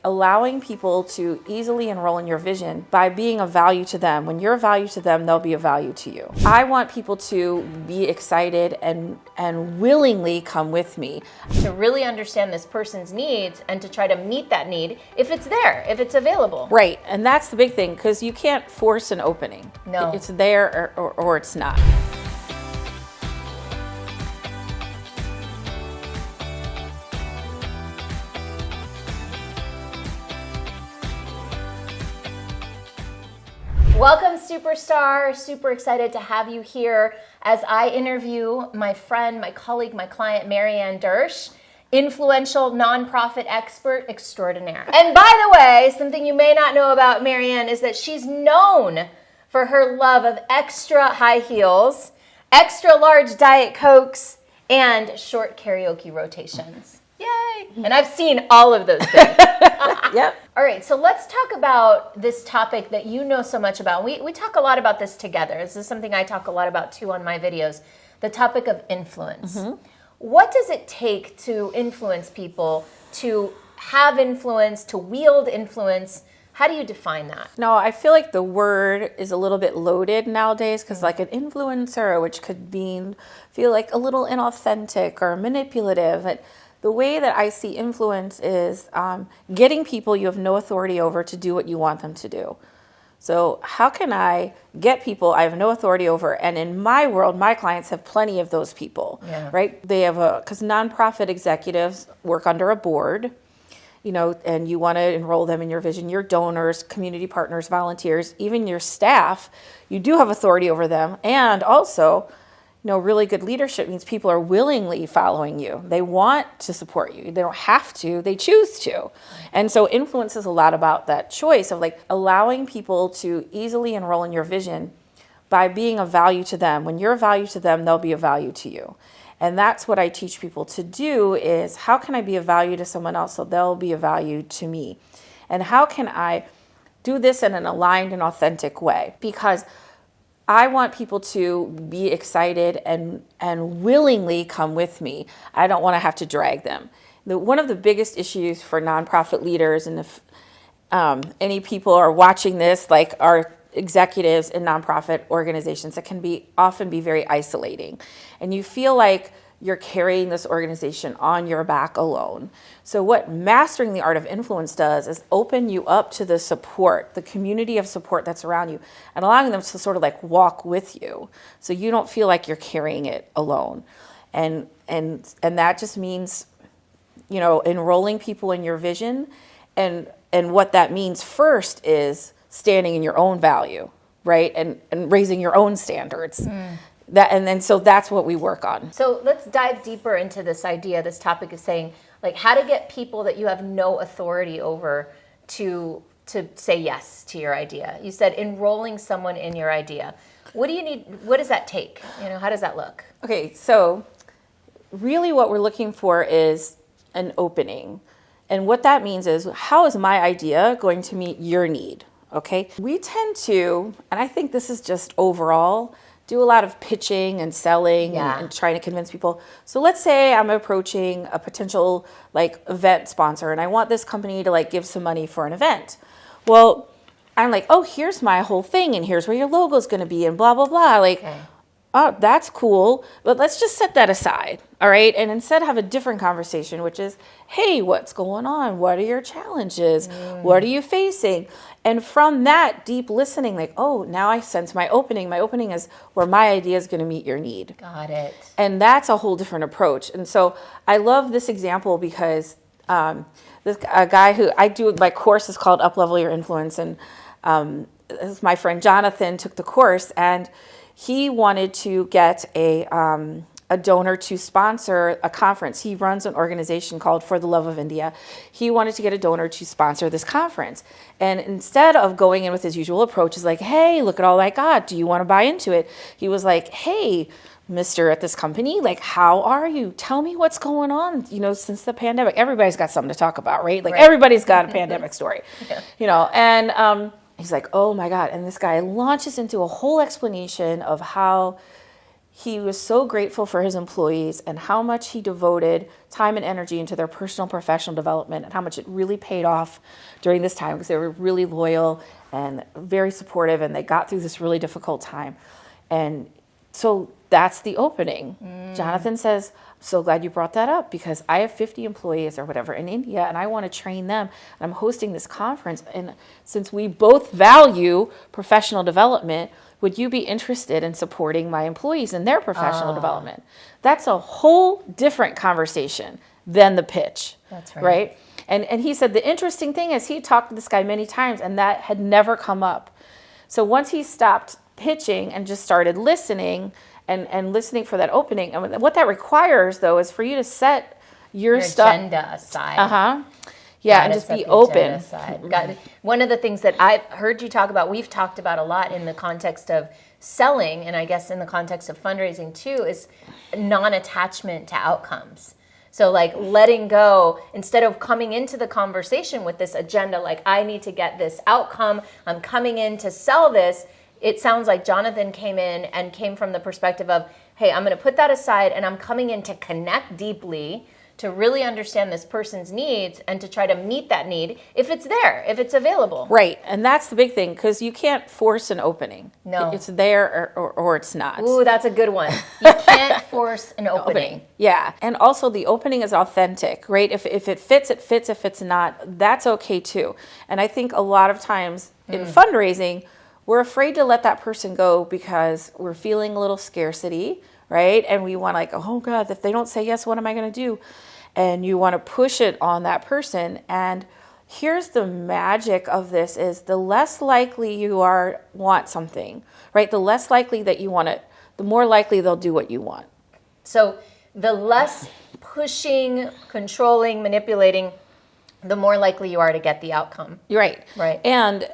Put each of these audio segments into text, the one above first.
allowing people to easily enroll in your vision by being of value to them. When you're a value to them, they'll be of value to you. I want people to be excited and willingly come with me. To really understand this person's needs and to try to meet that need if it's there, if it's available. Right, and that's the big thing, because you can't force an opening. No. It's there or it's not. Welcome, superstar. Super excited to have you here as I interview my friend, my colleague, my client, Maryanne, influential nonprofit expert extraordinaire. And by the way, something you may not know about Maryanne is that she's known for her love of extra high heels, extra large Diet Cokes, and short karaoke rotations. Yay! And I've seen all of those things. Yep. All right, so let's talk about this topic that you know so much about. We talk a lot about this together. This is something I talk a lot about too on my videos, the topic of influence. Mm-hmm. What does it take to influence people, to have influence, to wield influence? How do you define that? No, I feel like the word is a little bit loaded nowadays because like an influencer, which could feel like a little inauthentic or manipulative. The way that I see influence is getting people you have no authority over to do what you want them to do. So how can I get people I have no authority over? And in my world, my clients have plenty of those people, right? They have because nonprofit executives work under a board, and you want to enroll them in your vision. Your donors, community partners, volunteers, even your staff, you do have authority over them. And also, really good leadership means people are willingly following you. They want to support you. They don't have to, they choose to. And so influence is a lot about that choice of like allowing people to easily enroll in your vision by being of value to them. When you're of value to them, they'll be of value to you. And that's what I teach people to do is how can I be of value to someone else so they'll be of value to me? And how can I do this in an aligned and authentic way? Because I want people to be excited and willingly come with me. I don't want to have to drag them. One of the biggest issues for nonprofit leaders, and if any people are watching this, like our executives in nonprofit organizations, that can often be very isolating. And you feel like you're carrying this organization on your back alone. So what mastering the art of influence does is open you up to the support, the community of support that's around you, and allowing them to sort of like walk with you. So you don't feel like you're carrying it alone. And that just means, enrolling people in your vision. And what that means first is standing in your own value, right? And raising your own standards. So that's what we work on. So let's dive deeper into this idea, this topic of saying, like, how to get people that you have no authority over to say yes to your idea. You said enrolling someone in your idea. What do you need? What does that take? How does that look? Okay, so really what we're looking for is an opening. And what that means is, how is my idea going to meet your need? Okay, we tend to, and I think this is just overall, do a lot of pitching and selling and trying to convince people. So let's say I'm approaching a potential event sponsor and I want this company to give some money for an event. Well, I'm like, oh, here's my whole thing and here's where your logo is going to be and blah, blah, blah. Oh, that's cool, but let's just set that aside, all right? And instead have a different conversation, which is, hey, what's going on? What are your challenges? What are you facing? And from that deep listening, oh, now I sense my opening. My opening is where my idea is going to meet your need. Got it. And that's a whole different approach. And so I love this example because a guy who I do, my course is called Up-Level Your Influence. And my friend Jonathan took the course and he wanted to get a donor to sponsor a conference. He runs an organization called For the Love of India. He wanted to get a donor to sponsor this conference. And instead of going in with his usual approach, is like, hey, look at all I got. Do you want to buy into it? He was like, hey, mister at this company, how are you? Tell me what's going on, since the pandemic. Everybody's got something to talk about, right? Everybody's got a pandemic story, and he's like, oh my God. And this guy launches into a whole explanation of how he was so grateful for his employees and how much he devoted time and energy into their personal and professional development, and how much it really paid off during this time, because they were really loyal and very supportive, and they got through this really difficult time. And so that's the opening. Jonathan says, I'm so glad you brought that up, because I have 50 employees or whatever in India, and I want to train them. And I'm hosting this conference. And since we both value professional development, would you be interested in supporting my employees in their professional development? That's a whole different conversation than the pitch. That's right? And he said the interesting thing is he talked to this guy many times, and that had never come up. So once he stopped pitching and just started listening and listening for that opening, and what that requires, though, is for you to set your agenda aside. Yeah, and just be open. One of the things that I've heard you talk about, we've talked about a lot in the context of selling, and I guess in the context of fundraising too, is non-attachment to outcomes. So like letting go, instead of coming into the conversation with this agenda, like I need to get this outcome, I'm coming in to sell this. It sounds like Jonathan came from the perspective of, hey, I'm going to put that aside, and I'm coming in to connect deeply, to really understand this person's needs and to try to meet that need if it's there, if it's available. Right. And that's the big thing, because you can't force an opening. No. It's there or it's not. Ooh, that's a good one. You can't force an opening. Yeah. And also the opening is authentic, right? If it fits, it fits. If it's not, that's okay too. And I think a lot of times in fundraising, we're afraid to let that person go because we're feeling a little scarcity, right? And we want like, oh God, if they don't say yes, what am I going to do? And you want to push it on that person. And here's the magic of this is the less likely you want something, right? The less likely that you want it, the more likely they'll do what you want. So the less pushing, controlling, manipulating, the more likely you are to get the outcome. You're right. Right. And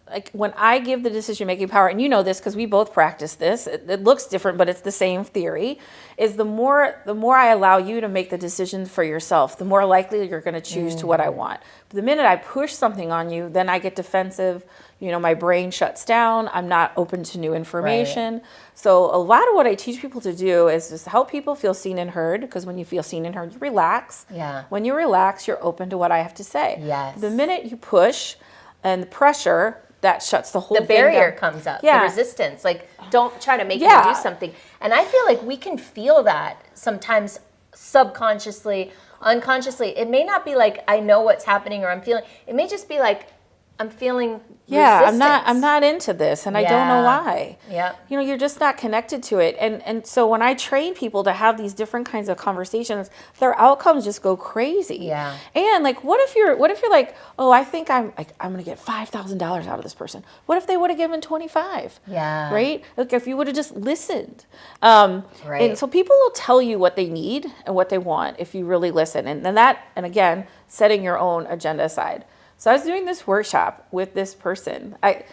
like when I give the decision-making power, and you know this because we both practice this, it looks different, but it's the same theory, is the more I allow you to make the decisions for yourself, the more likely you're going to choose to what I want. But the minute I push something on you, then I get defensive, my brain shuts down, I'm not open to new information. Right. So a lot of what I teach people to do is just help people feel seen and heard, because when you feel seen and heard, you relax. Yeah. When you relax, you're open to what I have to say. Yes. The minute you push and the pressure, that shuts the whole thing down. The barrier comes up, the resistance. Like, don't try to make me do something. And I feel like we can feel that sometimes subconsciously, unconsciously. It may not be like I know what's happening or I'm feeling. It may just be like I'm feeling resistance. I'm not into this, and I don't know why. Yeah. You're just not connected to it. And so when I train people to have these different kinds of conversations, their outcomes just go crazy. Yeah. And like what if you're like, "Oh, I think I'm going to get $5,000 out of this person." What if they would have given 25? Yeah. Right? Like if you would have just listened. Right. And so people will tell you what they need and what they want if you really listen. And again, setting your own agenda aside. So I was doing this workshop with this person. I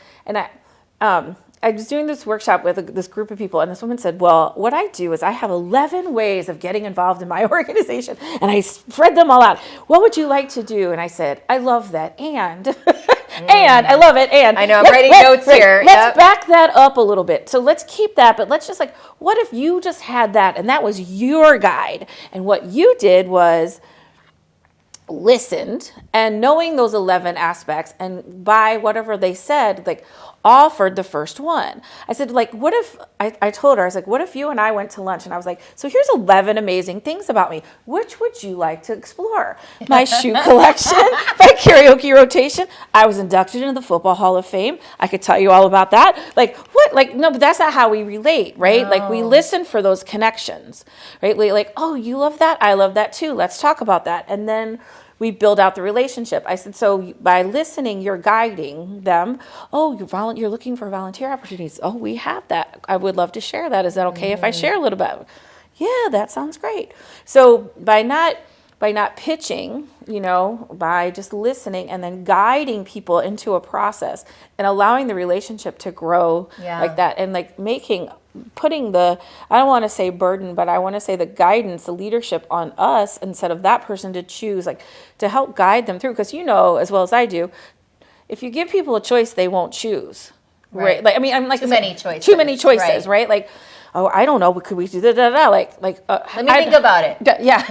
was doing this workshop with this group of people, and this woman said, well, what I do is I have 11 ways of getting involved in my organization, and I spread them all out. What would you like to do? And I said, I love that, and and I love it, and I know, I'm writing notes here. Let's back that up a little bit. So let's keep that, but let's just like, what if you just had that, and that was your guide, and what you did was listened, and knowing those 11 aspects, and by whatever they said, like offered the first one. I said, like, what if, I told her, I was like, what if you and I went to lunch and I was like, so here's 11 amazing things about me. Which would you like to explore? My shoe collection, my karaoke rotation. I was inducted into the Football Hall of Fame. I could tell you all about that. Like, what? Like, no, but that's not how we relate, right? No. Like, we listen for those connections, right? Like, oh, you love that? I love that too. Let's talk about that. And then we build out the relationship. I said, so by listening, you're guiding them. Oh, you're looking for volunteer opportunities. Oh, we have that. I would love to share that. Is that okay if I share a little bit? Yeah, that sounds great. So by not pitching, by just listening and then guiding people into a process and allowing the relationship to grow like that, and like putting the, I don't want to say burden, but I want to say the guidance, the leadership on us instead of that person to choose, like to help guide them through. Because as well as I do, if you give people a choice, they won't choose. Right? Like, I mean, I'm like too many choices, right? Like, oh, I don't know, but could we do that? Let me think about it. Yeah.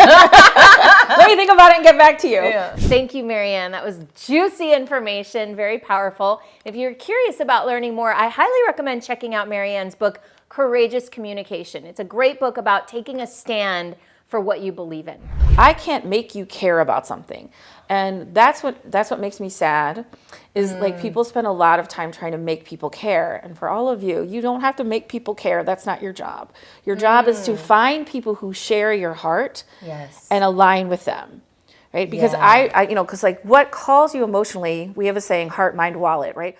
Let me think about it and get back to you. Yeah. Thank you, Maryanne. That was juicy information, very powerful. If you're curious about learning more, I highly recommend checking out Maryanne's book, Courageous Communication. It's a great book about taking a stand for what you believe in. I can't make you care about something. And that's what makes me sad is like people spend a lot of time trying to make people care. And for all of you, you don't have to make people care. That's not your job. Your job is to find people who share your heart and align with them. Right? Because because like what calls you emotionally, we have a saying, heart, mind, wallet, right?